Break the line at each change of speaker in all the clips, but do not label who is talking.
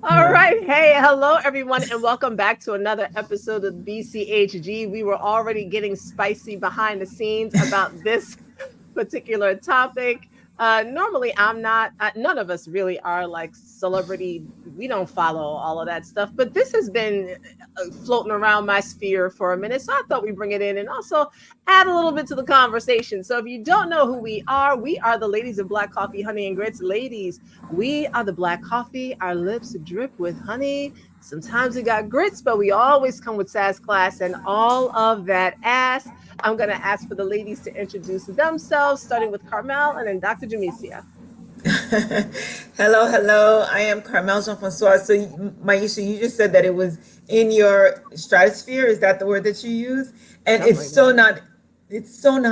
All right. Hey, hello, everyone, and welcome back to another episode of BCHG. We were already getting spicy behind the scenes about this particular topic. Normally, I'm not, none of us really are like celebrity. We don't follow all of that stuff, but this has been floating around my sphere for a minute. So I thought we'd bring it in and also add a little bit to the conversation. So if you don't know who we are the ladies of Black Coffee, Honey, and Grits. Ladies, we are the black coffee. Our lips drip with honey. Sometimes we got grits, but we always come with Sass Class and all of that ass. I'm going to ask for the ladies to introduce themselves, starting with Carmel and then Dr. Jemecia.
Hello. I am Carmel Jean-Francois. So, Maisha, you just said that it was in your stratosphere. Is that the word that you use? And it's so not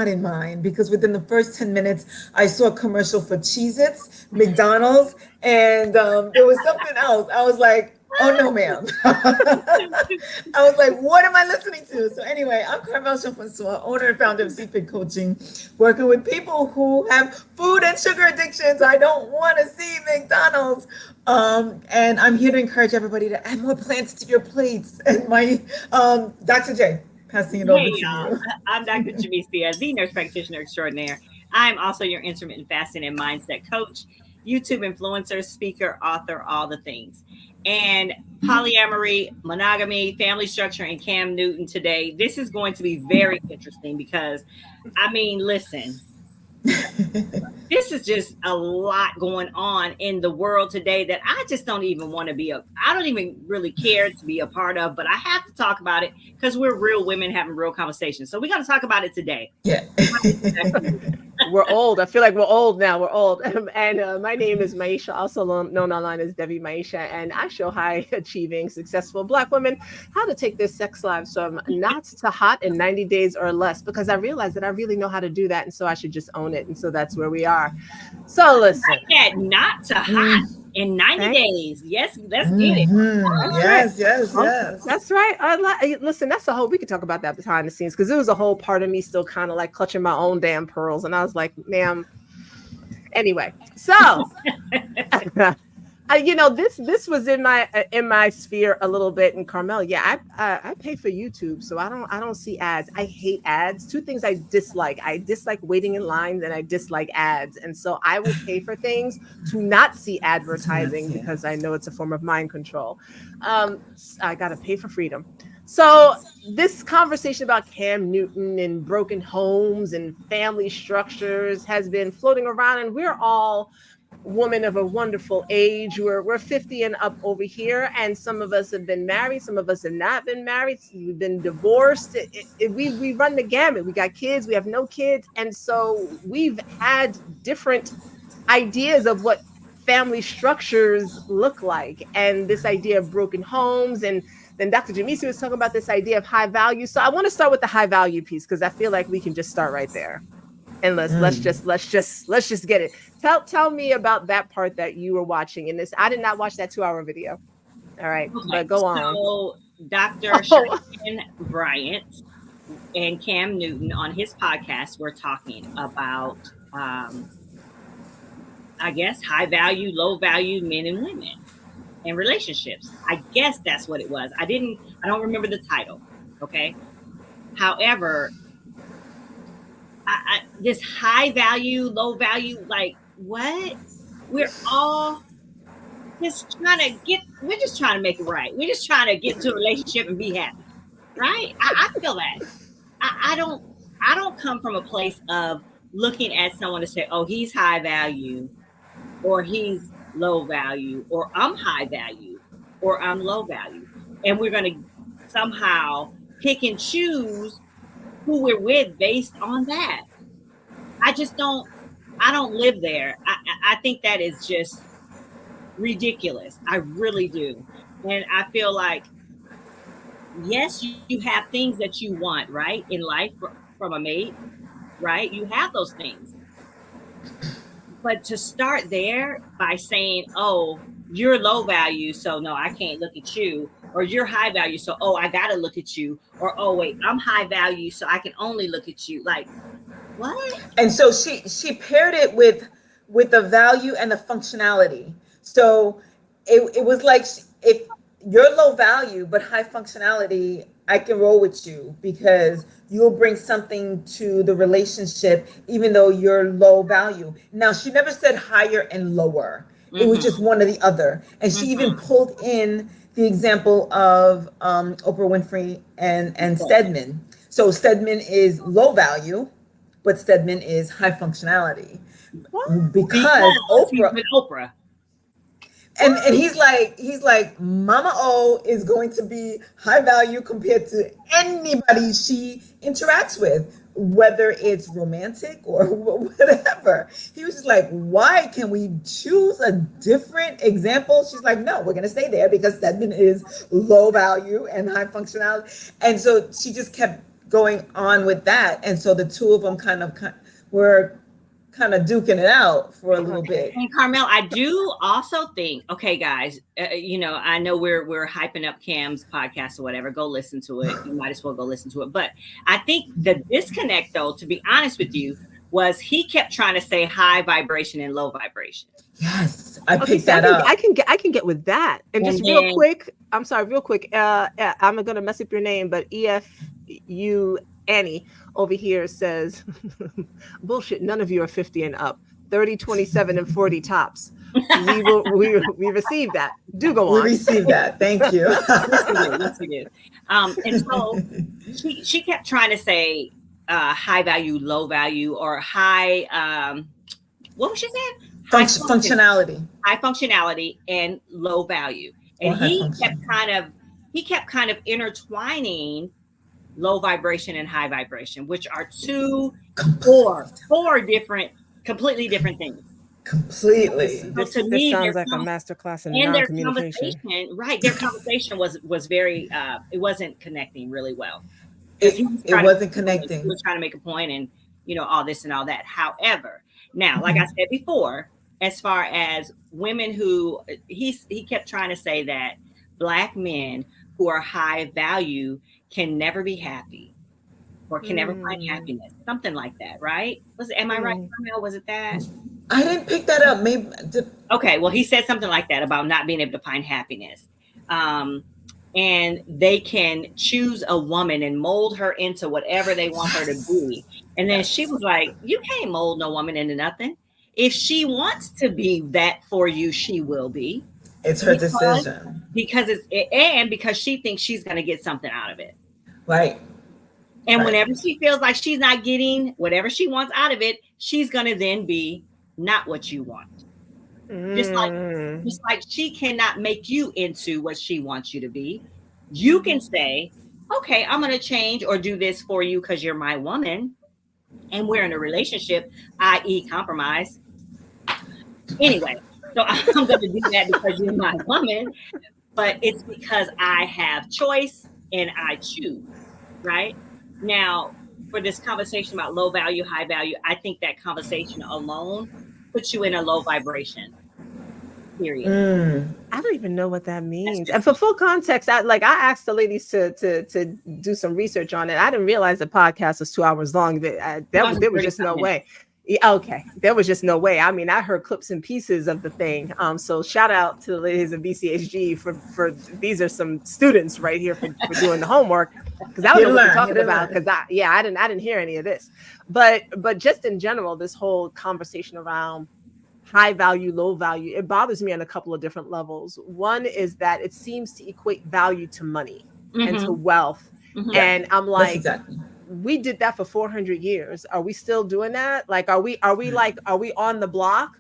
in mine, because within the first 10 minutes, I saw a commercial for Cheez-Its, McDonald's, and there was something else. I was like, oh no, ma'am. I was like, what am I listening to? So anyway, I'm Carmel Jean-Francois, owner and founder of CFIT Coaching, working with people who have food and sugar addictions. I don't want to see McDonald's. And I'm here to encourage everybody to add more plants to your plates. And my Dr. J, passing it over to you.
I'm Dr. Jemecia, the nurse practitioner extraordinaire. I'm also your intermittent fasting and mindset coach, YouTube influencer, speaker, author, all the things. And polyamory, monogamy, family structure, and Cam Newton today. This is going to be very interesting because, I mean, listen, this is just a lot going on in the world today that I just don't even want to I don't even really care to be a part of, but I have to talk about it because we're real women having real conversations. So we got to talk about it today.
Yeah.
We're old. I feel like we're old now. We're old. And my name is Maisha, also known online as Debbie Maisha. And I show high achieving, successful Black women how to take their sex lives from not to hot in 90 days or less, because I realized that I really know how to do that. And so I should just own it. And so that's where we are. So listen.
Like not to hot in 90 days. Yes, let's get it.
Yes.
That's right. Listen, that's a whole, we could talk about that behind the scenes, because there was a whole part of me still kind of like clutching my own damn pearls. And I was like, ma'am. Anyway, so this was in my sphere a little bit. And Carmel, yeah, I pay for YouTube, so I don't see ads. I hate ads. Two things I dislike. I dislike waiting in lines, and I dislike ads. And so I will pay for things to not see advertising because I know it's a form of mind control. I gotta pay for freedom. So this conversation about Cam Newton and broken homes and family structures has been floating around, and we're all women of a wonderful age. We're 50 and up over here, and some of us have been married, some of us have not been married, we've been divorced. We run the gamut. We got kids, we have no kids, and so we've had different ideas of what family structures look like, and this idea of broken homes. And then Dr. Jemecia was talking about this idea of high value. So I want to start with the high value piece, because I feel like we can just start right there. And let's just get it. Tell me about that part that you were watching in this. I did not watch that 2-hour video. All right, okay, but go on.
So Dr. Shellie Bryant and Cam Newton on his podcast were talking about, I guess, high value, low value men and women and relationships. I guess that's what it was. I don't remember the title. Okay. However, this high value, low value, like what? We're all just trying to make it right. We're just trying to get into a relationship and be happy. Right? I feel that. I don't come from a place of looking at someone to say, oh, he's high value, or he's low value, or I'm high value, or I'm low value. And we're going to somehow pick and choose who we're with based on that. I don't live there. I think that is just ridiculous. I really do. And I feel like, yes, you have things that you want, right, in life from a mate, right? You have those things. But to start there by saying, oh, you're low value, so no, I can't look at you. Or you're high value, so, oh, I got to look at you. Or, oh, wait, I'm high value, so I can only look at you. Like, what?
And so she paired it with the value and the functionality. So it was like, if you're low value but high functionality, I can roll with you because you'll bring something to the relationship, even though you're low value. Now, she never said higher and lower. It was just one or the other. And she even pulled in the example of Oprah Winfrey and Stedman. So Stedman is low value, but Stedman is high functionality.
What?
Because
Oprah.
And he's like, Mama O is going to be high value compared to anybody she interacts with, whether it's romantic or whatever. He was just like, why can we choose a different example? She's like, no, we're going to stay there because Stedman is low value and high functionality. And so she just kept going on with that. And so the two of them were kind of duking it out for a little bit.
And Carmel, I do also think, okay, guys, I know we're hyping up Cam's podcast or whatever. Go listen to it. You might as well go listen to it. But I think the disconnect, though, to be honest with you, was he kept trying to say high vibration and low vibration.
Yes, I picked that up.
I can get with that. And just real quick, I'm sorry, real quick. I'm gonna mess up your name, but EFU Annie over here says, bullshit, none of you are 50 and up. 30, 27, and 40 tops. We received that. Do go on.
We received that. Thank you.
Yes, we did. And so she kept trying to say high value, low value, or high, what was she saying?
Functionality.
High functionality and low value. And he kept kind of intertwining low vibration and high vibration, which are four different, completely different things.
Completely.
This sounds like a masterclass in non-communication.
Their conversation was very, it wasn't connecting really well.
It wasn't connecting.
He was trying to make a point and, all this and all that. However, now, like I said before, as far as women who, he kept trying to say that Black men who are high value can never be happy or can never find happiness. Something like that, right? Am I right, Carmel? Was it that?
I didn't pick that up. Maybe.
Okay, well, he said something like that about not being able to find happiness. And they can choose a woman and mold her into whatever they want her to be. And then she was like, you can't mold no woman into nothing. If she wants to be that for you, she will be.
It's her decision.
Because she thinks she's going to get something out of it.
Right.
And whenever she feels like she's not getting whatever she wants out of it, she's going to then be not what you want. Just like she cannot make you into what she wants you to be. You can say, okay, I'm going to change or do this for you because you're my woman and we're in a relationship, i.e. compromise. Anyway, so I'm going to do that because you're my woman, but it's because I have choice and I choose, right? Now, for this conversation about low value, high value, I think that conversation alone puts you in a low vibration. Period.
I don't even know what that means. And for full context, I asked the ladies to do some research on it. I didn't realize the podcast was 2 hours long. There was just no way. Yeah, okay, there was just no way. I mean, I heard clips and pieces of the thing. So shout out to the ladies of BCHG for these are some students right here for doing the homework, because I don't know what you're talking about, because I didn't hear any of this. But just in general, this whole conversation around high value, low value, it bothers me on a couple of different levels. One is that it seems to equate value to money and to wealth. And I'm like, we did that for 400 years. Are we still doing that? Like, are we on the block?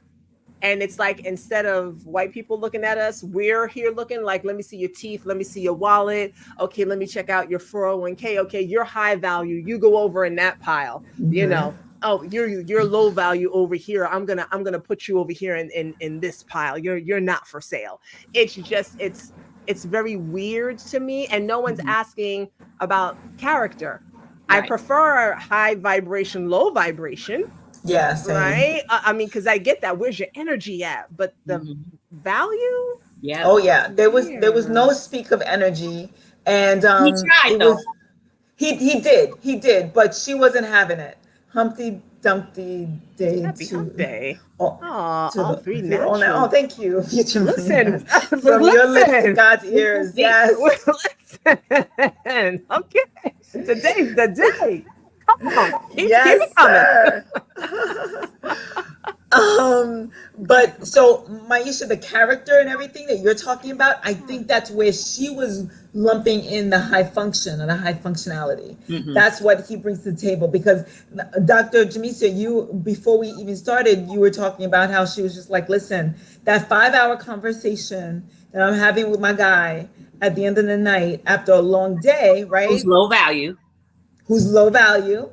And it's like, instead of white people looking at us, we're here looking like, let me see your teeth. Let me see your wallet. Okay. Let me check out your 401k. Okay. You're high value. You go over in that pile, oh, you're low value over here. I'm gonna put you over here in this pile. You're not for sale. It's just it's very weird to me, and no one's asking about character. Right. I prefer high vibration, low vibration.
Yes.
Yeah, right. I mean, because I get that. Where's your energy at? But the value.
Yeah.
Oh yeah. There was no speak of energy, and
he tried though.
He did, but she wasn't having it. Humpty Dumpty Day
Happy
to
Hump Day.
all,
All three
all that.
natural.
Oh, thank you.
Listen,
From your lips to
listen.
God's ears. Yes.
Listen. Okay. Today's the day. Come on. Keep it
Yes,
coming.
sir. But so Maisha, the character and everything that you're talking about, I think that's where she was lumping in the high function and the high functionality. That's what he brings to the table. Because Dr. Jemecia, you, before we even started, you were talking about how she was just like, listen, that 5-hour conversation that I'm having with my guy at the end of the night after a long day, right?
Who's low value.
Who's low value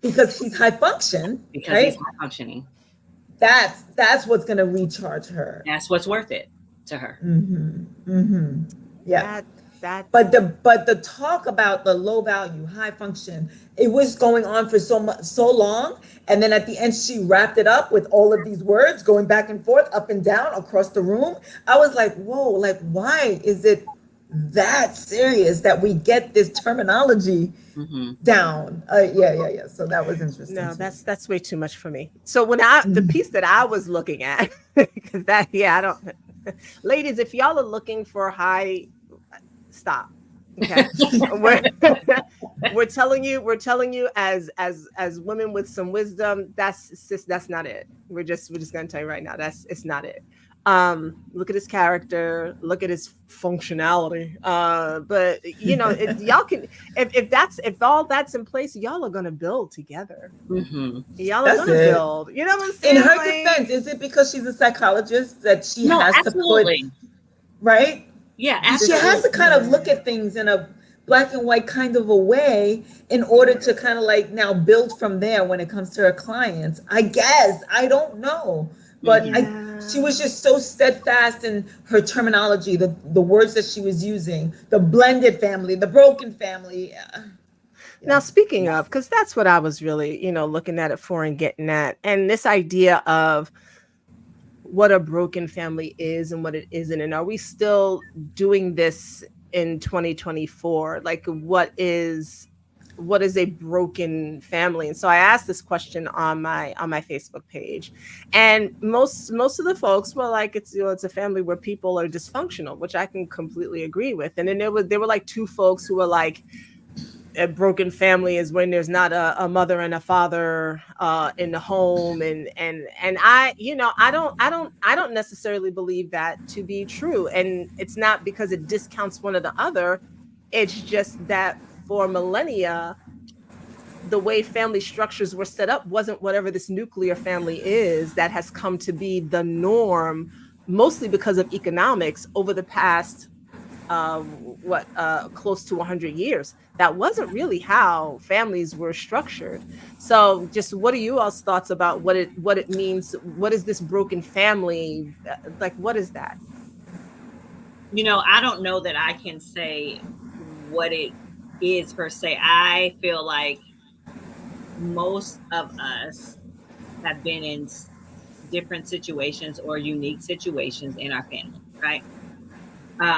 because he's high function,
Because
right?
he's high functioning.
That's what's going to recharge her.
That's what's worth it to her.
Yeah.
That.
But the talk about the low value, high function, it was going on for so long, and then at the end she wrapped it up with all of these words going back and forth, up and down across the room. I was like, whoa, like why is it that serious that we get this terminology down? Yeah. So that was interesting.
No, that's way too much for me. So when the piece that I was looking at, because I don't, ladies, if y'all are looking for high, stop. Okay, we're telling you as women with some wisdom, that's not it. We're just gonna tell you right now, it's not it. Look at his character, look at his functionality. But y'all can, if all that's in place, y'all are gonna build together. Y'all are gonna build. You know what I'm saying?
In her defense, is it because she's a psychologist that she has
absolutely.
to put right?
Yeah, absolutely.
She has to kind of look at things in a black and white kind of a way in order to kind of like now build from there when it comes to her clients. I guess. I don't know. But she was just so steadfast in her terminology, the words that she was using, the blended family, the broken family. Yeah.
Now, speaking of, because that's what I was really, looking at it for and getting at, and this idea of what a broken family is and what it isn't, and are we still doing this in 2024? Like, what is a broken family? And so I asked this question on my Facebook page, and most of the folks were like, it's it's a family where people are dysfunctional, which I can completely agree with. And then there were like two folks who were like, a broken family is when there's not a mother and a father in the home, and I don't necessarily believe that to be true. And it's not because it discounts one or the other. It's just that for millennia, the way family structures were set up wasn't whatever this nuclear family is that has come to be the norm, mostly because of economics over the past close to 100 years. That wasn't really how families were structured. So just what are you all's thoughts about what it means? What is this broken family? Like, what is that?
I don't know that I can say what it is per se. I feel like most of us have been in different situations or unique situations in our family, right?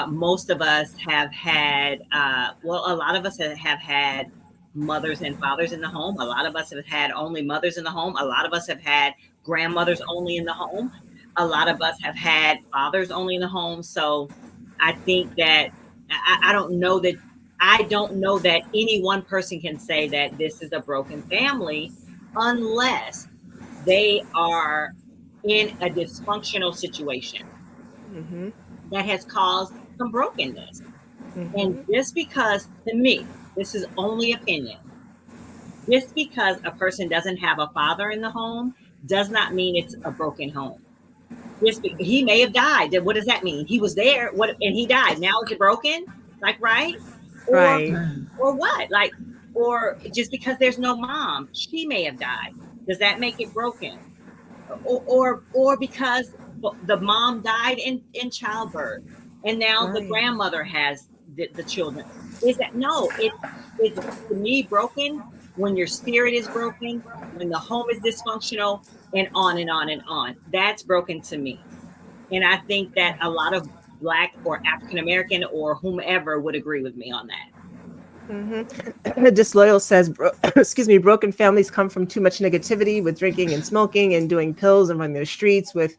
Most of us have had, a lot of us have had mothers and fathers in the home. A lot of us have had only mothers in the home. A lot of us have had grandmothers only in the home. A lot of us have had fathers only in the home. So I think that I don't know that any one person can say that this is a broken family unless they are in a dysfunctional situation. That has caused some brokenness. And just because, to me, this is only opinion, just because a person doesn't have a father in the home does not mean it's a broken home. He may have died. Then what does that mean? He was there, and he died. Now is it broken? Like, right? Or what? Like, or just because there's no mom, she may have died. Does that make it broken? Or because the mom died in childbirth, and now the grandmother has the children. It's to me broken when your spirit is broken, when the home is dysfunctional, and on and on and on. That's broken to me. And I think that a lot of Black or African American or whomever would agree with me on that.
Disloyal says, excuse me, broken families come from too much negativity with drinking and smoking and doing pills and running the streets with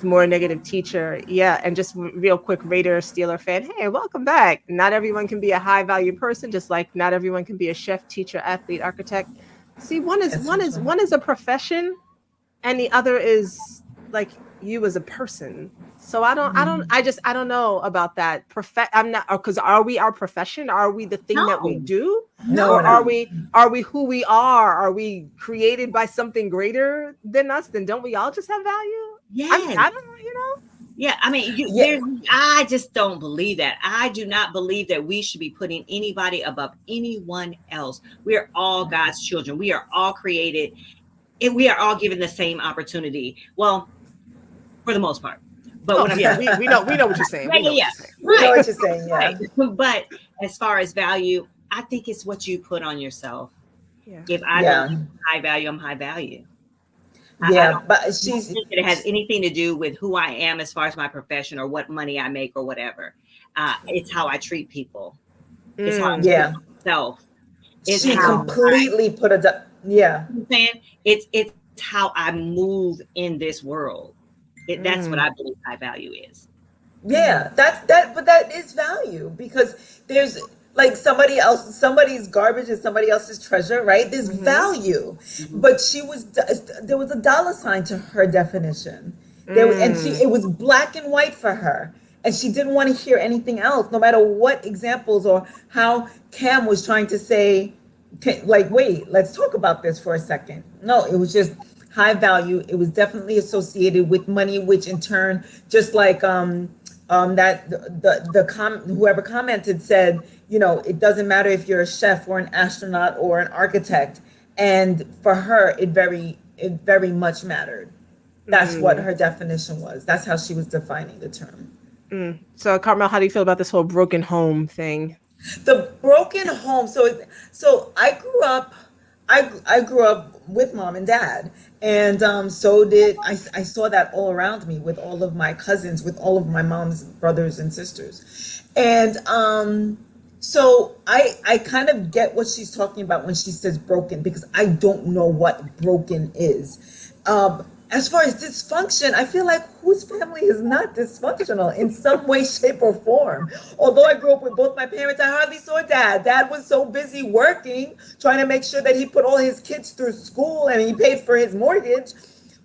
more negative teacher. Yeah. And just real quick, Raider Steeler fan. Hey, welcome back. Not everyone can be a high value person, just like not everyone can be a chef, teacher, athlete, architect. See, one is a profession and the other is like you as a person. So I don't know about that. I'm not, because are we our profession? Are we the thing that we
No.
do?
No,
Or
we're not.
are we who we are? Are we created by something greater than us? Then don't we all just have value?
Yeah.
I don't know, you know?
Yeah, I mean,
Yeah.
I just don't believe that. I do not believe that we should be putting anybody above anyone else. We are all God's children. We are all created, and we are all given the same opportunity. Well, for the most part. But
Oh, yeah, we know what you're saying. We know what you're saying.
We know
Right.
what you're saying, yeah.
Right. But as far as value, I think it's what you put on yourself.
Yeah.
If I
Yeah.
believe I'm high value, I'm high value. I
Yeah,
don't
but
think
she's
that it has anything to do with who I am as far as my profession or what money I make or whatever. It's how I treat people. It's how I treat
yeah.
myself. It's
She
how
completely put a yeah.
I'm saying it's how I move in this world. That's what I believe high value is.
Yeah, but that is value because there's like somebody's garbage is somebody else's treasure, right? There's value. But there was a dollar sign to her definition. It was black and white for her. And she didn't want to hear anything else, no matter what examples or how Cam was trying to say, like, wait, let's talk about this for a second. No, it was just high value. It was definitely associated with money, which in turn, just like that whoever commented said, you know, it doesn't matter if you're a chef or an astronaut or an architect. And for her, it very much mattered. That's what her definition was. That's how she was defining the term.
So Carmel, how do you feel about this whole broken home thing?
The broken home. So I grew up with mom and dad, and so did I saw that all around me with all of my cousins, with all of my mom's brothers and sisters. And so I kind of get what she's talking about when she says broken, because I don't know what broken is. As far as dysfunction, I feel like whose family is not dysfunctional in some way, shape, or form? Although I grew up with both my parents, I hardly saw dad. Dad was so busy working, trying to make sure that he put all his kids through school and he paid for his mortgage.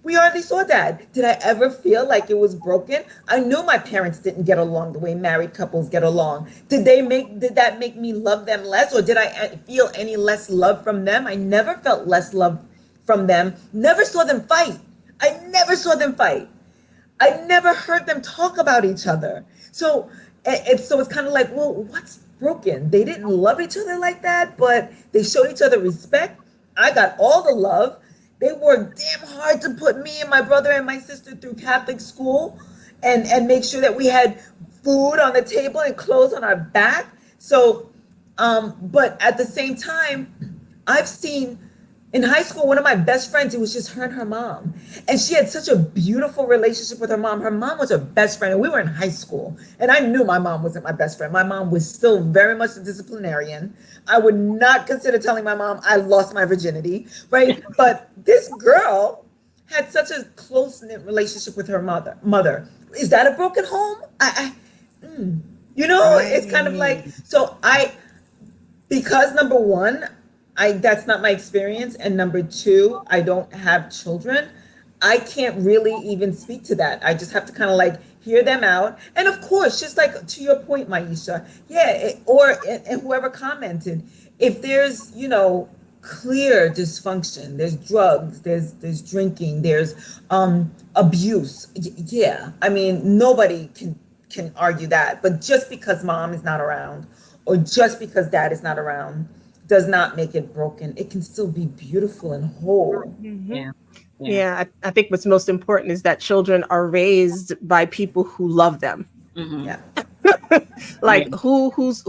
We hardly saw dad. Did I ever feel like it was broken? I knew my parents didn't get along the way married couples get along. Did that make me love them less, or did I feel any less love from them? I never felt less love from them. Never saw them fight. I never saw them fight. I never heard them talk about each other. So it's kind of like, well, what's broken? They didn't love each other like that, but they showed each other respect. I got all the love. They worked damn hard to put me and my brother and my sister through Catholic school and make sure that we had food on the table and clothes on our back. So, but at the same time, I've seen in high school, one of my best friends, it was just her and her mom. And she had such a beautiful relationship with her mom. Her mom was her best friend, and we were in high school. And I knew my mom wasn't my best friend. My mom was still very much a disciplinarian. I would not consider telling my mom I lost my virginity, right? But this girl had such a close-knit relationship with her mother. Is that a broken home? You know, it's kind of like, because number one, that's not my experience. And number two, I don't have children. I can't really even speak to that. I just have to kind of like hear them out. And of course, just like to your point, Maisha, and whoever commented, if there's, you know, clear dysfunction, there's drugs, there's drinking, there's abuse. Yeah. I mean, nobody can argue that. But just because mom is not around or just because dad is not around does not make it broken. It can still be beautiful and whole.
Yeah. I think what's most important is that children are raised by people who love them.
Yeah.
Like who's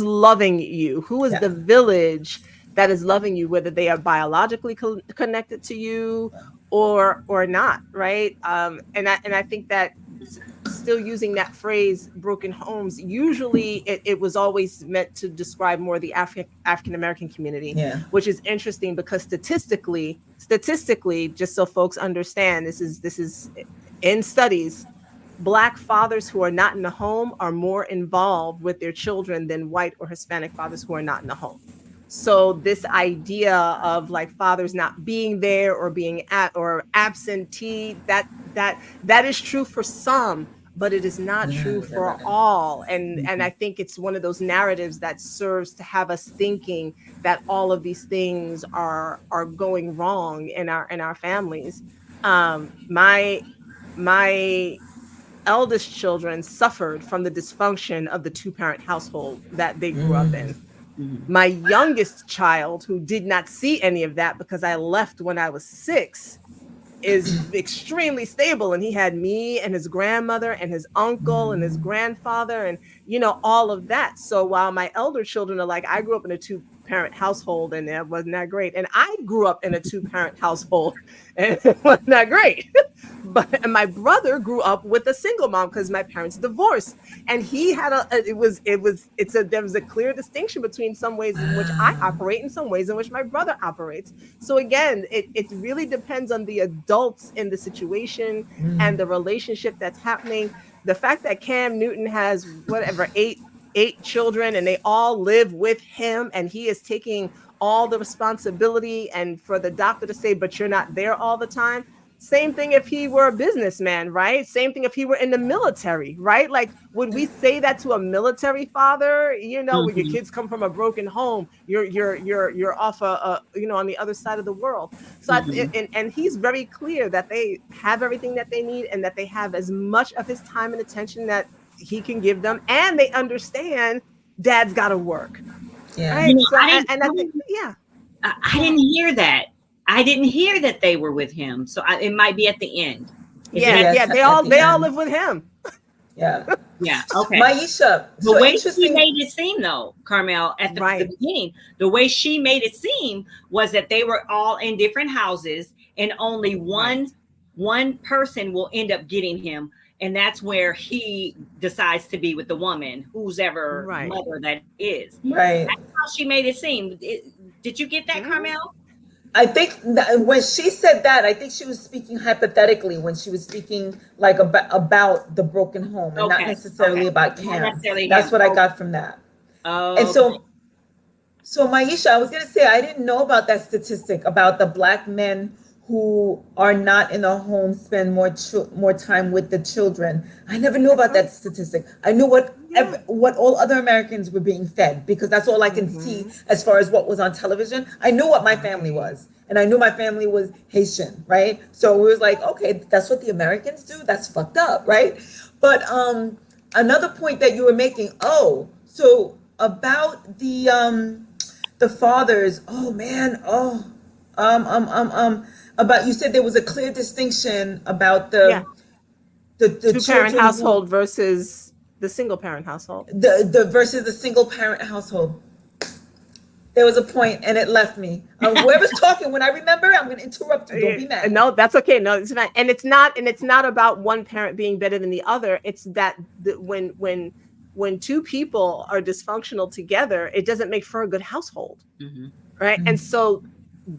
loving you? Who is the village that is loving you, whether they are biologically connected to you or not, right? And I think that still using that phrase broken homes, usually it was always meant to describe more the African American community,
Yeah.
which is interesting because statistically, just so folks understand, this is in studies, Black fathers who are not in the home are more involved with their children than white or Hispanic fathers who are not in the home. So this idea of like fathers not being there or being absentee, that is true for some, but it is not true for all. And I think it's one of those narratives that serves to have us thinking that all of these things are going wrong in our families. My eldest children suffered from the dysfunction of the two-parent household that they grew up in. My youngest child, who did not see any of that because I left when I was 6, is extremely stable, and he had me and his grandmother and his uncle and his grandfather and all of that. So while my elder children are like, I grew up in a two-parent household and it wasn't that great, and I grew up in a two-parent household and it wasn't that great. But my brother grew up with a single mom because my parents divorced, and he had there was a clear distinction between some ways in which I operate and some ways in which my brother operates. So again, it really depends on the adults in the situation and the relationship that's happening. The fact that Cam Newton has whatever eight children and they all live with him, and he is taking all the responsibility, and for the doctor to say, but you're not there all the time. Same thing if he were a businessman, right? Same thing if he were in the military, right? Like, would we say that to a military father? When your kids come from a broken home, you're off on the other side of the world. So and he's very clear that they have everything that they need and that they have as much of his time and attention that he can give them, and they understand Dad's got to work.
Yeah.
Right?
I didn't hear that. I didn't hear that they were with him. So it might be at the end.
They all live with him.
Yeah.
Yeah. Okay.
Maisha,
the way she made it seem, though, Carmel, at the beginning, the way she made it seem was that they were all in different houses, and only one person will end up getting him, and that's where he decides to be with the woman, whose ever mother that is.
Right.
That's how she made it seem. Did you get that, Carmel?
I think that when she said that, I think she was speaking hypothetically when she was speaking like about the broken home and not necessarily about Cam. That's what I got from that.
Oh.
And so Maisha, I was going to say, I didn't know about that statistic about the Black men who are not in the home spend more time with the children. I never knew about that statistic. I knew what all other Americans were being fed, because that's all I can see as far as what was on television. I knew what my family was, and I knew my family was Haitian, right? So it was like, okay, that's what the Americans do? That's fucked up, right? But another point that you were making, so about the fathers, about, you said there was a clear distinction about the
two-parent household versus the single-parent household.
The versus the single-parent household. There was a point and it left me. Whoever's talking, when I remember, I'm going to interrupt you. Don't be mad.
No, that's okay. No, it's fine. And it's not about one parent being better than the other. It's that when two people are dysfunctional together, it doesn't make for a good household, right? And so,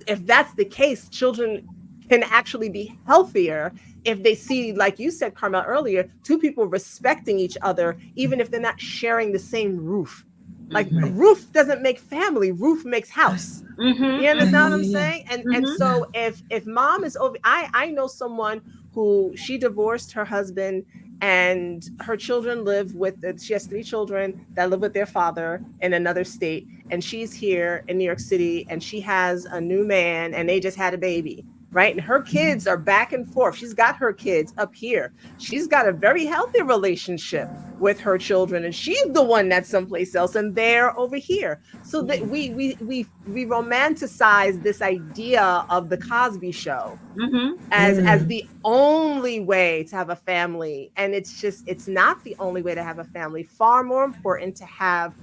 if that's the case, children can actually be healthier if they see, like you said, Carmel, earlier, two people respecting each other, even if they're not sharing the same roof. Like, roof doesn't make family, roof makes house. You understand what I'm saying? And so if mom is over, I know someone who, she divorced her husband, and her children live she has 3 children that live with their father in another state, and she's here in New York City, and she has a new man, and they just had a baby, right? And her kids are back and forth. She's got her kids up here. She's got a very healthy relationship with her children, and she's the one that's someplace else, and they're over here. So that we romanticize this idea of the Cosby Show as the only way to have a family, and it's not the only way to have a family. Far more important to have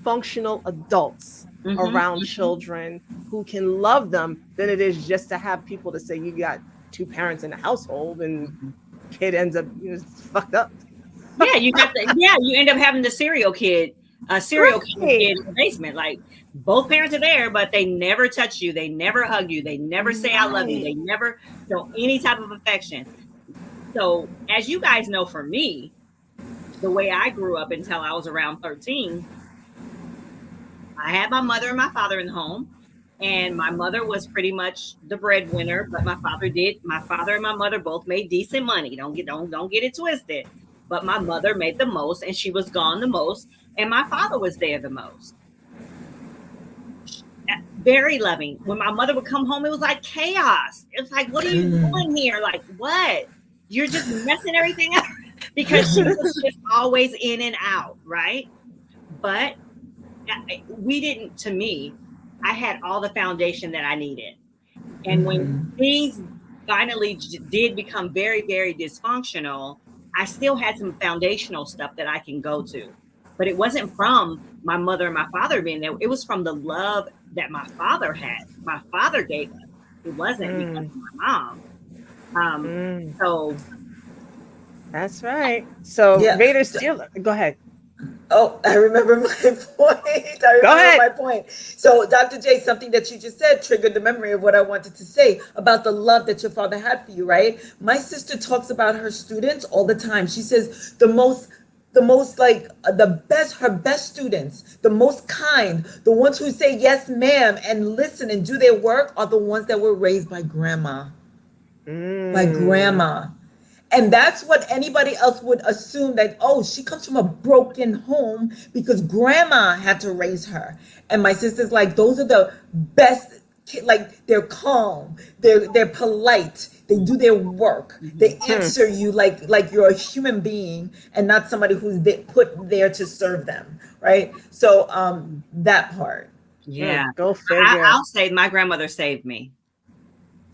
functional adults around children who can love them than it is just to have people to say you got 2 parents in a household and kid ends up fucked up.
Yeah, you end up having the serial kid in the basement. Like both parents are there, but they never touch you, they never hug you, they never say I love you, they never show any type of affection. So as you guys know, for me, the way I grew up until I was around 13, I had my mother and my father in the home. And my mother was pretty much the breadwinner, but my father and my mother both made decent money. Don't get it twisted. But my mother made the most, and she was gone the most, and my father was there the most. Very loving. When my mother would come home, it was like chaos. It was like, what are you doing here? Like, what? You're just messing everything up. Because she was just always in and out, right? But we didn't, to me, I had all the foundation that I needed. And when things finally did become very, very dysfunctional, I still had some foundational stuff that I can go to. But it wasn't from my mother and my father being there. It was from the love that my father had. My father gave us. It wasn't because of my mom. So
that's right. So Vader Steeler, go ahead.
Oh, I remember my point. My point. So, Dr. J, something that you just said triggered the memory of what I wanted to say about the love that your father had for you, right? My sister talks about her students all the time. She says the most like her best students, the most kind, the ones who say yes, ma'am, and listen and do their work are the ones that were raised by grandma. By grandma. And that's what anybody else would assume, that, oh, she comes from a broken home because grandma had to raise her. And my sister's like, those are the best, like they're calm, they're polite, they do their work, they answer you like you're a human being and not somebody who's put there to serve them, right? So that part.
Yeah,
go figure.
I'll say my grandmother saved me.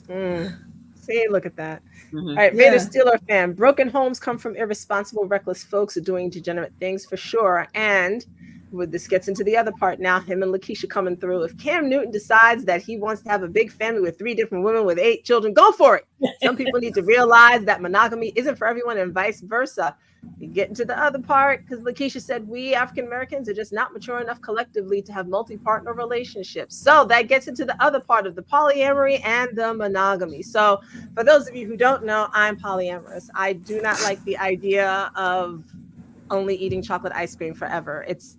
See, look at that. All right, Vader Steeler fan. Broken homes come from irresponsible, reckless folks who are doing degenerate things for sure. And this gets into the other part now, him and Lakeisha coming through. If Cam Newton decides that he wants to have a big family with 3 different women with 8 children, go for it. Some people need to realize that monogamy isn't for everyone and vice versa. You get into the other part, because Lakeisha said we African Americans are just not mature enough collectively to have multi-partner relationships. So that gets into the other part of the polyamory and the monogamy. So for those of you who don't know, I'm polyamorous. I do not like the idea of only eating chocolate ice cream forever. It's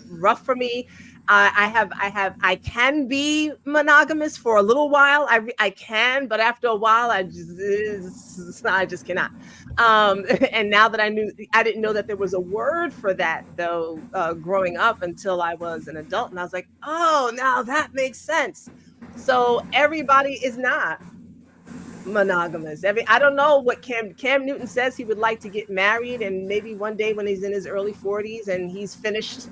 rough for me. I can be monogamous for a little while. I can, but after a while, I just cannot. And now that I didn't know that there was a word for that though, growing up until I was an adult, and I was like, oh, now that makes sense. So everybody is not monogamous. I don't know what Cam Newton says. He would like to get married, and maybe one day when he's in his early 40s and he's finished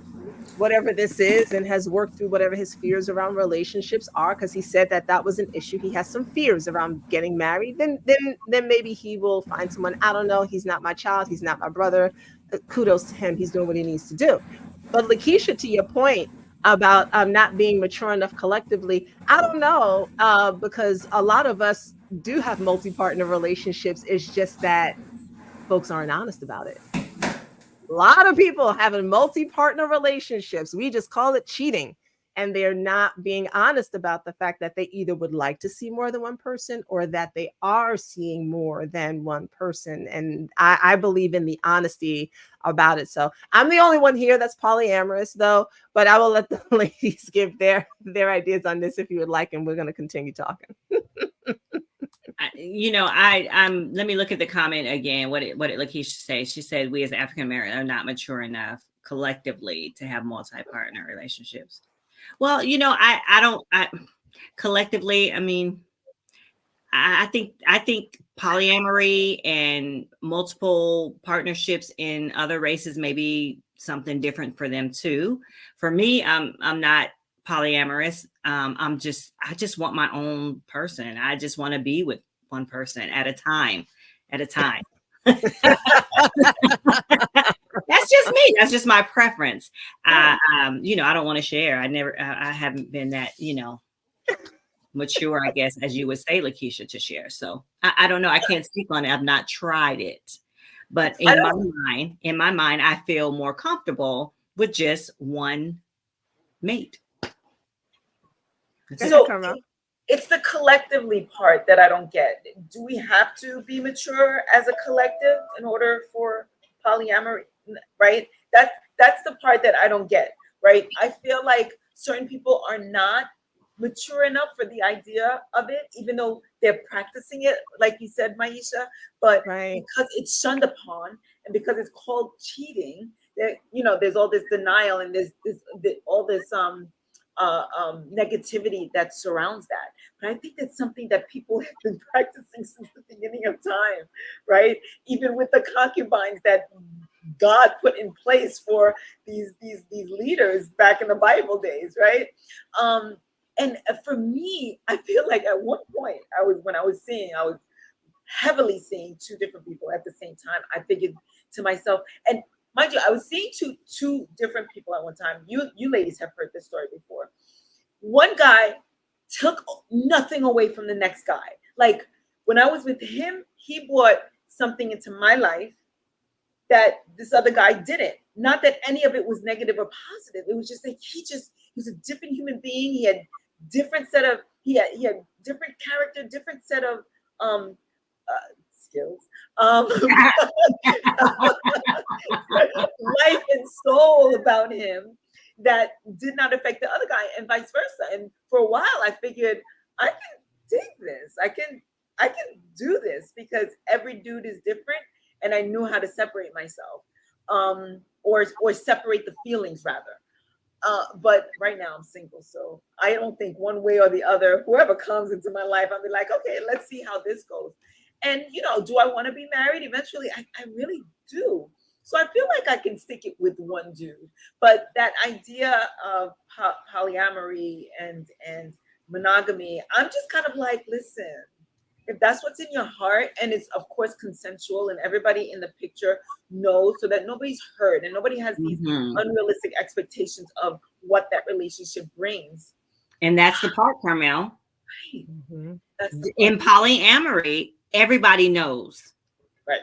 whatever this is and has worked through whatever his fears around relationships are, because he said that was an issue. He has some fears around getting married. Then maybe he will find someone. I don't know. He's not my child. He's not my brother. Kudos to him. He's doing what he needs to do. But Lakeisha, to your point about not being mature enough collectively, I don't know, because a lot of us do have multi-partner relationships. It's just that folks aren't honest about it. A lot of people having multi-partner relationships, we just call it cheating, and they're not being honest about the fact that they either would like to see more than one person or that they are seeing more than one person. And I believe in the honesty about it. So I'm the only one here that's polyamorous though, but I will let the ladies give their ideas on this if you would like, and we're going to continue talking.
Let me look at the comment again. What did Lakeisha say? She said we as African Americans are not mature enough collectively to have multi-partner relationships. Well, I collectively, I mean, I think polyamory and multiple partnerships in other races may be something different for them too. For me, I'm not polyamorous. I just want my own person. I just want to be with one person at a time. That's just me. That's just my preference. I don't want to share. I haven't been that, mature, I guess, as you would say, Lakeisha, to share. So I don't know. I can't speak on it. I've not tried it. But in my mind, I feel more comfortable with just one mate.
So it's the collectively part that I don't get. Do we have to be mature as a collective in order for polyamory? Right? That's the part that I don't get. Right? I feel like certain people are not mature enough for the idea of it, even though they're practicing it, like you said, Maisha. But because it's shunned upon and because it's called cheating, that there's all this denial and there's all this negativity that surrounds that. But I think that's something that people have been practicing since the beginning of time, right? Even with the concubines that God put in place for these leaders back in the Bible days, right? And for me, I feel like at one point I was heavily seeing two different people at the same time. I figured to myself, and mind you, I was seeing two different people at one time. You ladies have heard this story before. One guy took nothing away from the next guy. Like when I was with him, he brought something into my life that this other guy didn't. Not that any of it was negative or positive. It was just that he was a different human being. He had different set of he had different character, different set of skills, life and soul about him that did not affect the other guy, and vice versa. And for a while, I figured I can dig this. I can do this because every dude is different, and I knew how to separate myself, or separate the feelings rather. But right now I'm single, so I don't think one way or the other, whoever comes into my life, I'll be like, okay, let's see how this goes. And do I want to be married eventually? I really do. So I feel like I can stick it with one dude. But that idea of polyamory and monogamy, I'm just kind of like, listen, if that's what's in your heart, and it's of course consensual and everybody in the picture knows, so that nobody's hurt and nobody has these unrealistic expectations of what that relationship brings.
And that's the part, Carmel. Right. In polyamory, everybody knows.
Right.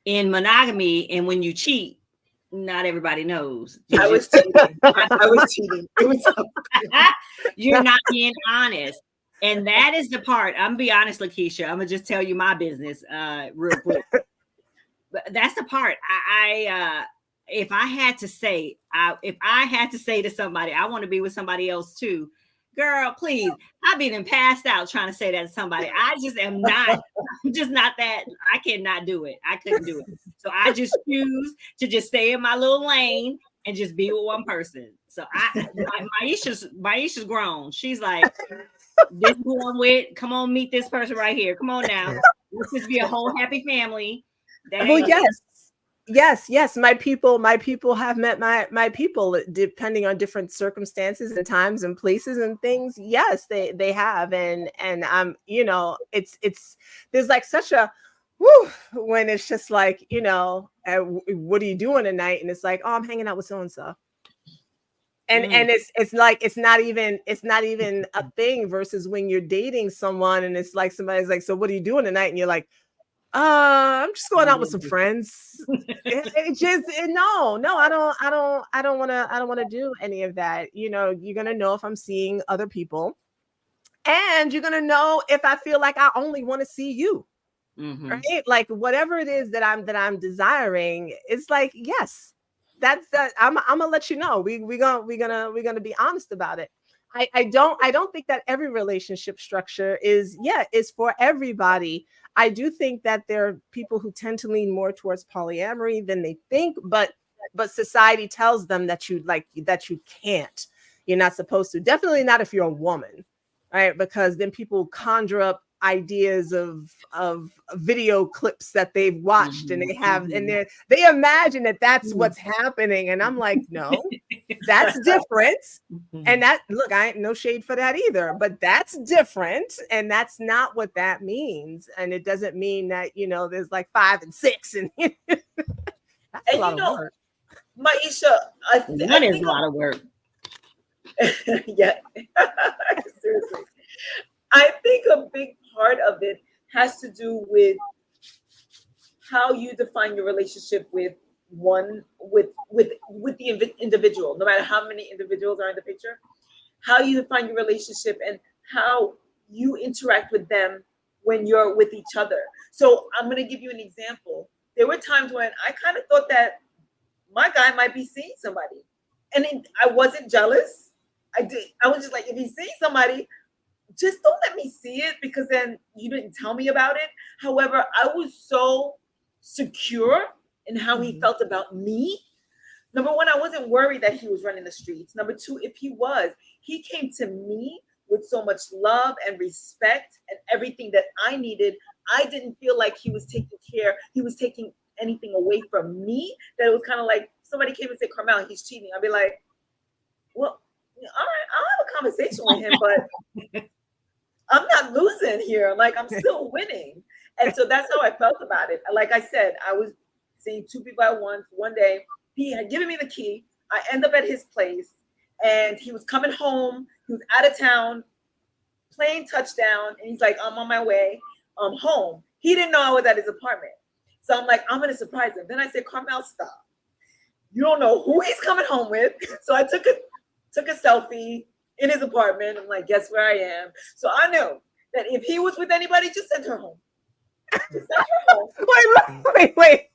In monogamy, and when you cheat, not everybody knows.
I was cheating. I was cheating. It was
You're not being honest. And that is the part. I'm gonna be honest, Lakeisha. I'm gonna just tell you my business real quick. But that's the part. If I had to say to somebody, I want to be with somebody else too, girl, please. I've been passed out trying to say that to somebody. I just am not. I'm just not that. I cannot do it. I couldn't do it. So I just choose to just stay in my little lane and just be with one person. So Maisha's grown. She's like, this is who I'm with. Come on, meet this person right here. Come on now. Let's just be a whole happy family.
Well, yes. My people have met my people, depending on different circumstances and times and places and things. Yes, they have, and it's there's like such a when it's just like, what are you doing tonight? And it's like, oh, I'm hanging out with so and so. And it's like it's not even a thing versus when you're dating someone and it's like somebody's like, so what are you doing tonight? And you're like, I'm just going out with some friends. No, I don't want to do any of that. You're gonna know if I'm seeing other people, and you're gonna know if I feel like I only want to see you. Right? Like whatever it is that I'm desiring, it's like, yes. That's that. I'm gonna let you know. We're gonna be honest about it. I don't think that every relationship structure is for everybody. I do think that there are people who tend to lean more towards polyamory than they think, but society tells them that you can't. You're not supposed to. Definitely not if you're a woman, right? Because then people conjure up ideas of video clips that they've watched and they have and they imagine that that's what's happening, and I'm like, no, that's different. And that, look, I ain't no shade for that either, but that's different, and that's not what that means. And it doesn't mean that there's like 5 and 6 and that's a lot of work.
Maisha,
that is a lot of work.
Yeah. Seriously. I think a big part of it has to do with how you define your relationship with the individual, no matter how many individuals are in the picture, how you define your relationship and how you interact with them when you're with each other. So I'm going to give you an example. There were times when I kind of thought that my guy might be seeing somebody, and I wasn't jealous. I was just like, if he's seeing somebody, just don't let me see it, because then you didn't tell me about it. However, I was so secure in how he felt about me. Number one, I wasn't worried that he was running the streets. Number two, if he was, he came to me with so much love and respect and everything that I needed. I didn't feel like he was taking anything away from me. That it was kind of like somebody came and said, Carmel, he's cheating. I'd be like, well, all right, I'll have a conversation with him, but I'm not losing here. Like, I'm still winning. And so that's how I felt about it. Like I said, I was seeing two people at once. One day, he had given me the key. I end up at his place, and he was coming home. He was out of town, playing touchdown, and he's like, I'm on my way home. He didn't know I was at his apartment. So I'm like, I'm going to surprise him. Then I said, Carmel, stop. You don't know who he's coming home with. So I took a selfie in his apartment. I'm like, guess where I am? So I knew that if he was with anybody, just send her home. Just send her home.
Wait.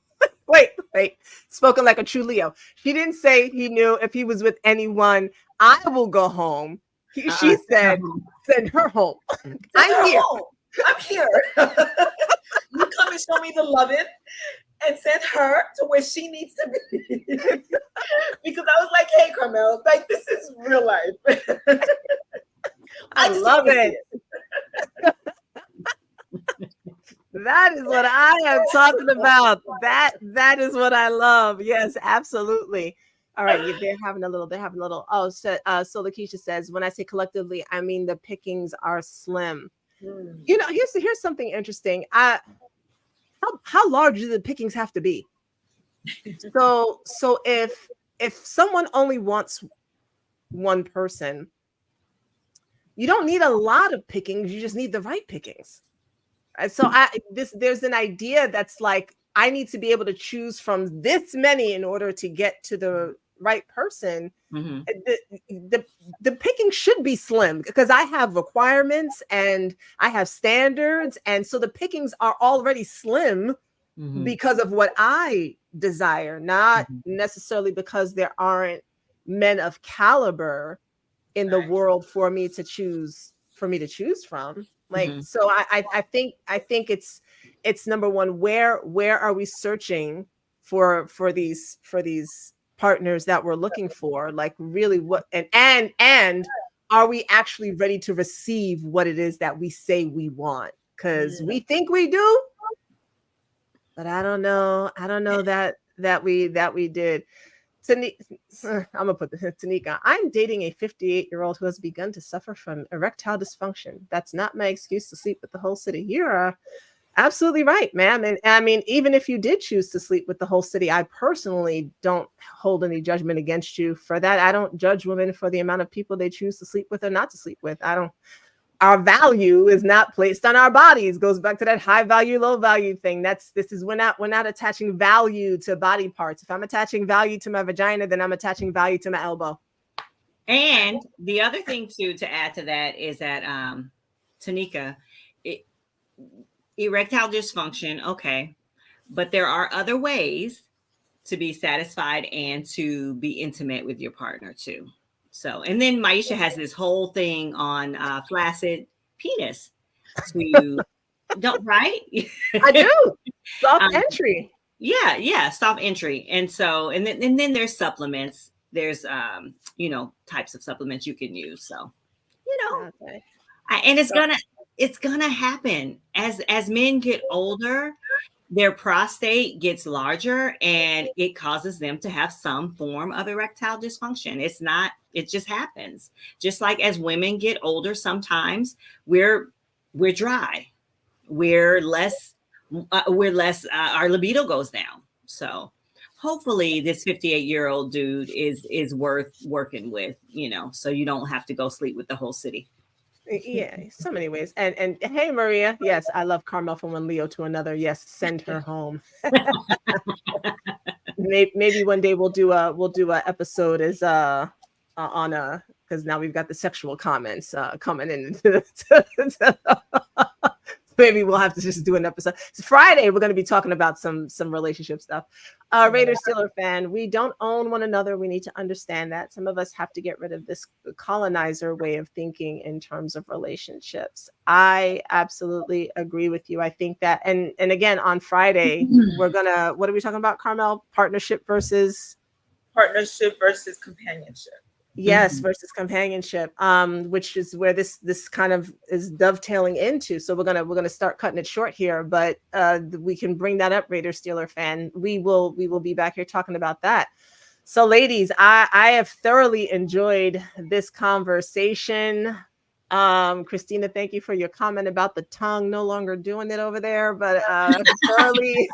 Spoken like a true Leo. She didn't say he knew if he was with anyone. I will go home. She said, send her home. I'm here.
Home. I'm here. You come and show me the loving and send her to where she needs to be. Because I was like, hey, Carmel, like, this is real life.
I love it. That is what I am talking about. That is what I love. Yes, absolutely. All right, they're having a little. Oh, so Lakeisha says, when I say collectively, I mean the pickings are slim. You know, here's something interesting. How large do the pickings have to be? So if someone only wants one person, you don't need a lot of pickings. You just need the right pickings. So there's an idea that's like, I need to be able to choose from this many in order to get to the right person. The picking should be slim, because I have requirements and I have standards, and so the pickings are already slim because of what I desire, not necessarily because there aren't men of caliber in the world for me to choose from. Like, so I think it's number one, where are we searching for these partners that we're looking for? Like, really, what and are we actually ready to receive what it is that we say we want? Because we think we do, but I don't know that we did. I'm gonna put Tanika. I'm dating a 58-year-old who has begun to suffer from erectile dysfunction. That's not my excuse to sleep with the whole city. You're absolutely right, ma'am. And I mean, even if you did choose to sleep with the whole city, I personally don't hold any judgment against you for that. I don't judge women for the amount of people they choose to sleep with or not to sleep with. Our value is not placed on our bodies. Goes back to that high value, low value thing. We're not attaching value to body parts. If I'm attaching value to my vagina, then I'm attaching value to my elbow.
And the other thing too, to add to that, is that Tanika, erectile dysfunction, okay, but there are other ways to be satisfied and to be intimate with your partner too. So, and then Maisha has this whole thing on flaccid penis. Right?
I do. Soft entry.
Yeah, soft entry. And so, and then there's supplements. There's types of supplements you can use. So,
okay.
And it's gonna happen as men get older. Their prostate gets larger, and it causes them to have some form of erectile dysfunction. It just happens. Just like as women get older, sometimes we're dry, we're less, our libido goes down. So hopefully this 58-year-old dude is worth working with, so you don't have to go sleep with the whole city.
Yeah, so many ways. And hey, Maria, yes, I love Carmel from one Leo to another. Yes, send her home. Maybe one day we'll do a episode as on a, because now we've got the sexual comments coming in. Maybe we'll have to just do an episode. It's Friday. We're going to be talking about some relationship stuff. Raider Steeler fan, we don't own one another. We need to understand that. Some of us have to get rid of this colonizer way of thinking in terms of relationships. I absolutely agree with you. I think that, and again, on Friday, we're gonna, what are we talking about, Carmel? Partnership versus
companionship.
Yes, versus companionship, which is where this kind of is dovetailing into. So we're gonna start cutting it short here, but we can bring that up, Raider Steeler fan. We will be back here talking about that. So, ladies, I have thoroughly enjoyed this conversation. Christina, thank you for your comment about the tongue no longer doing it over there, but thoroughly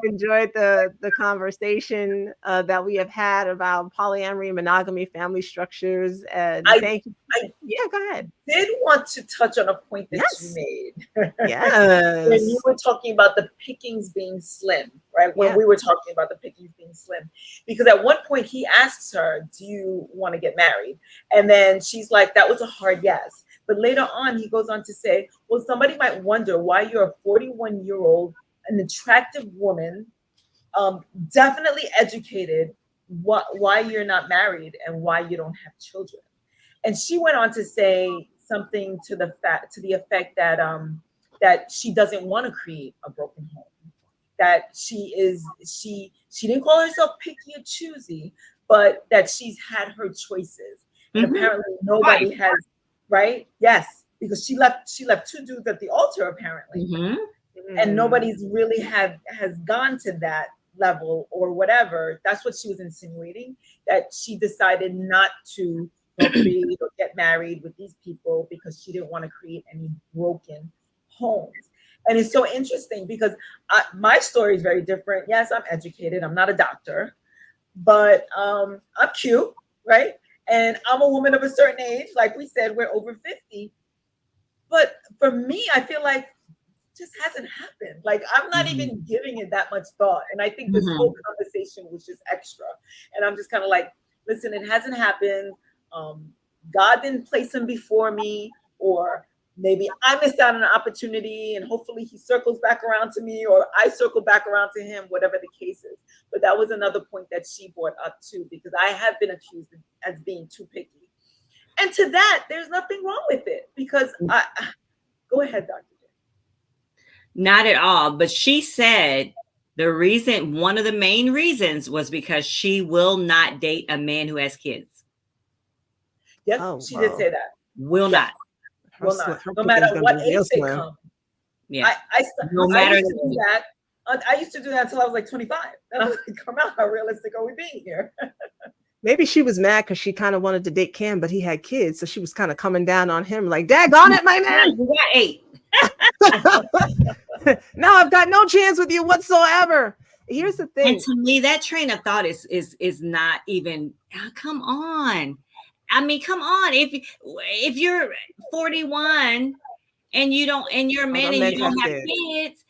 enjoyed the conversation that we have had about polyamory, monogamy, family structures. And thank you. Yeah, go ahead.
Did want to touch on a point that you made.
Yes.
When you were talking about the pickings being slim, right? When we were talking about the pickings being slim, because at one point he asks her, "Do you want to get married?" And then she's like, "That was a hard yes." But later on, he goes on to say, "Well, somebody might wonder why you're a 41-year-old, an attractive woman, definitely educated, why you're not married and why you don't have children." And she went on to say something to the effect that that she doesn't want to create a broken home. That she didn't call herself picky or choosy, but that she's had her choices. And apparently nobody has, right? Yes, because she left 2 dudes at the altar apparently. And nobody's really has gone to that level or whatever. That's what she was insinuating, that she decided not to create or get married with these people because she didn't want to create any broken homes. And it's so interesting because my story is very different. Yes, I'm educated. I'm not a doctor, but I'm cute, right? And I'm a woman of a certain age. Like we said, we're over 50. But for me, I feel like just hasn't happened. Like I'm not even giving it that much thought. And I think this whole conversation was just extra. And I'm just kind of like, listen, it hasn't happened. God didn't place him before me, or maybe I missed out on an opportunity and hopefully he circles back around to me, or I circle back around to him, whatever the case is. But that was another point that she brought up too, because I have been accused as being too picky. And to that, there's nothing wrong with it, because go ahead, Dr.
Not at all. But she said one of the main reasons was because she will not date a man who has kids.
Yes, she did say that.
Will not.
Will not. No matter what age they come.
Yeah.
No matter that. I used to do that until I was like 25. And I was like, come out, how realistic are we being here?
Maybe she was mad because she kind of wanted to date Cam, but he had kids. So she was kind of coming down on him like, daggone it, my man.
You got 8.
No, I've got no chance with you whatsoever. Here's the thing.
And to me, that train of thought is not even, come on. I mean, come on. If you're 41 and you're a man and you don't have kids,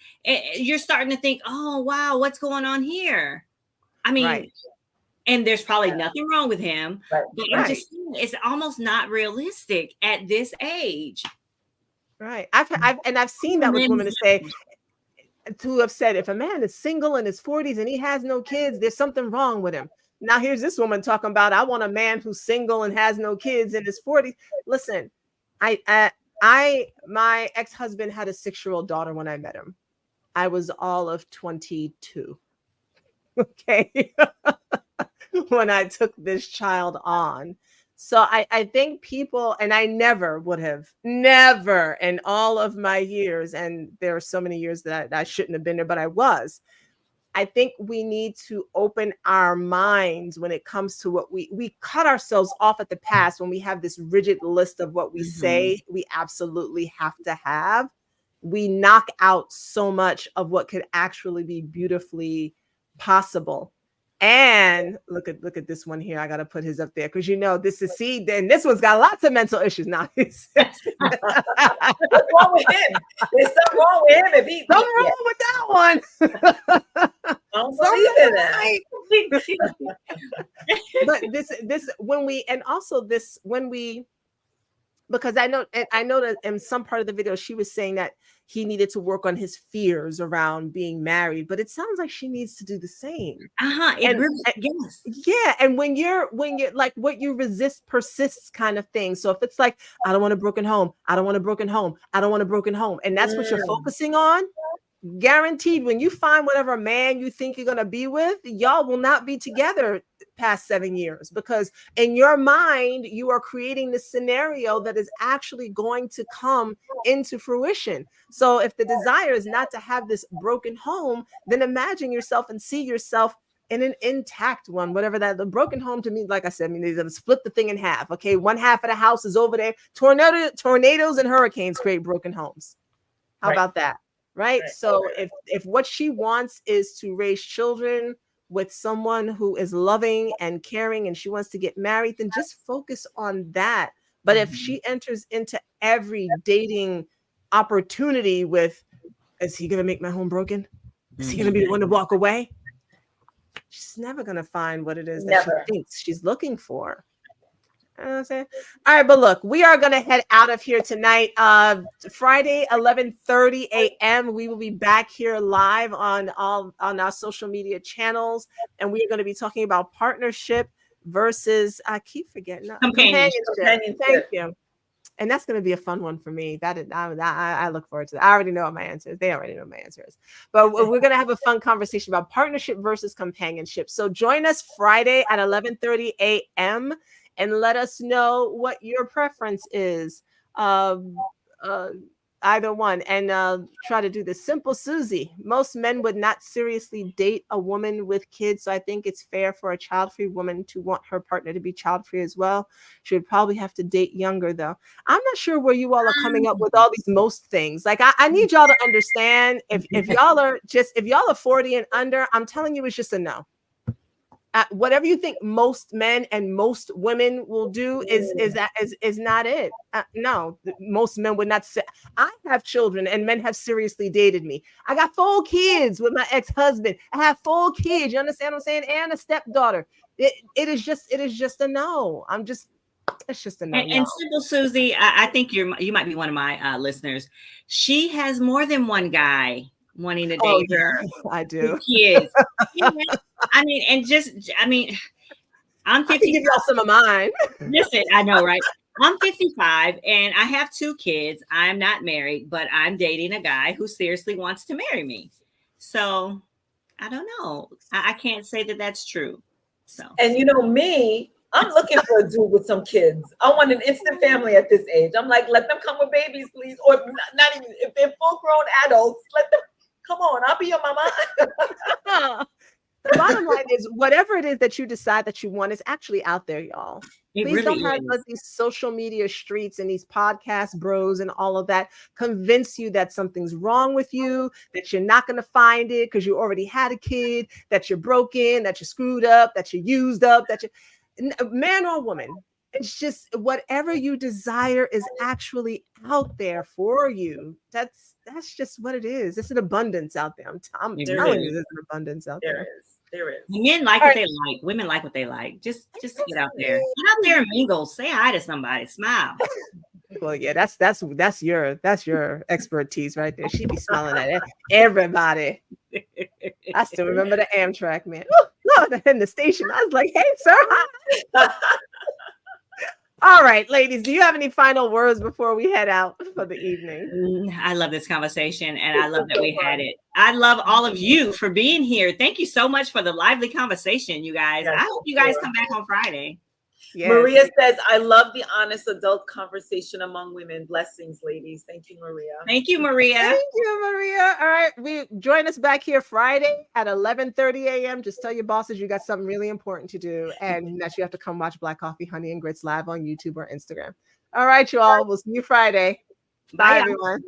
you're starting to think, oh wow, what's going on here? I mean, and there's probably nothing wrong with him, but I'm just saying, it's almost not realistic at this age.
Right. I've seen that with women to have said, if a man is single in his 40s and he has no kids, there's something wrong with him. Now here's this woman talking about, I want a man who's single and has no kids in his 40s. Listen, my ex-husband had a 6-year-old daughter when I met him. I was all of 22. Okay. When I took this child on. So I think people, and I never in all of my years, and there are so many years that I shouldn't have been there, but I was. I think we need to open our minds when it comes to what we cut ourselves off at the past when we have this rigid list of what we say we absolutely have to have. We knock out so much of what could actually be beautifully possible. And look at this one here. I gotta put his up there because this is and this one's got lots of mental issues now.
What's wrong with him? There's something wrong with him if he
something wrong with that one.
I don't believe in that.
But this when we because I know that in some part of the video she was saying that he needed to work on his fears around being married, but it sounds like she needs to do the same.
Yes.
Yeah, and when you're like what you resist persists kind of thing. So if it's like I don't want a broken home, I don't want a broken home, I don't want a broken home, and that's what you're focusing on, guaranteed when you find whatever man you think you're going to be with, y'all will not be together past 7 years, because in your mind you are creating this scenario that is actually going to come into fruition. So if the desire is not to have this broken home, then imagine yourself and see yourself in an intact one, whatever that. The broken home to me, like I said, they're going to split the thing in half. Okay, one half of the house is over there. Tornadoes and hurricanes create broken homes. How about that? Right. So if what she wants is to raise children with someone who is loving and caring and she wants to get married, then just focus on that. But if she enters into every dating opportunity with, is he going to make my home broken? Is he going to be the one to walk away? She's never going to find what it is that she thinks she's looking for. You know what I'm saying? All right, but look, we are going to head out of here tonight. Friday, 11:30 a.m. We will be back here live on our social media channels, and we are going to be talking about partnership versus I keep forgetting companionship. Thank you. And that's going to be a fun one for me. I look forward to that. I already know what my answer is. They already know what my answer is. But we're going to have a fun conversation about partnership versus companionship. So join us Friday at 11:30 a.m. and let us know what your preference is. Either one. And try to do this. Simple Susie. Most men would not seriously date a woman with kids. So I think it's fair for a child-free woman to want her partner to be child-free as well. She would probably have to date younger, though. I'm not sure where you all are coming up with all these most things. Like I need y'all to understand if y'all are 40 and under, I'm telling you, it's just a no. Whatever you think most men and most women will do is not it. No, most men would not say. I have children and men have seriously dated me. I got 4 kids with my ex-husband. I have 4 kids. You understand what I'm saying? And a stepdaughter. It is just a no. It's just a no.
And Simple Susie, I think you might be one of my listeners. She has more than one guy wanting to date her.
I do.
Kids. I'm 50.
I can give y'all some of mine.
Listen, I know, right? I'm 55 and I have 2 kids. I'm not married, but I'm dating a guy who seriously wants to marry me. So I don't know. I can't say that that's true. So,
and me, I'm looking for a dude with some kids. I want an instant family at this age. I'm like, let them come with babies, please. Or not even if they're full-grown adults, let them come on. I'll be your mama.
The bottom line is whatever it is that you decide that you want is actually out there, y'all. Please don't have these social media streets and these podcast bros and all of that convince you that something's wrong with you, that you're not going to find it because you already had a kid, that you're broken, that you're screwed up, that you're used up, that you man or woman. It's just whatever you desire is actually out there for you. That's just what it is. It's an abundance out there. I'm telling you, there's an abundance out there.
There is.
Men like what they like. Women like what they like. Just get out there. Get out there and mingle. Say hi to somebody. Smile.
Well, yeah, that's your expertise right there. She be smiling at everybody. I still remember the Amtrak man. Oh, Lord, in the station. I was like, hey, sir. Hi. All right, ladies, do you have any final words before we head out for the evening?
I love this conversation and I love that we had it. I love all of you for being here. Thank you so much for the lively conversation, you guys. I hope you guys come back on Friday.
Yes. Maria says, I love the honest adult conversation among women. Blessings, ladies. Thank you, Maria.
Thank you, Maria.
Thank you, Maria. All right. Join us back here Friday at 11:30 a.m. Just tell your bosses you got something really important to do and that you have to come watch Black Coffee, Honey, and Grits live on YouTube or Instagram. All right, you all. We'll see you Friday. Bye everyone.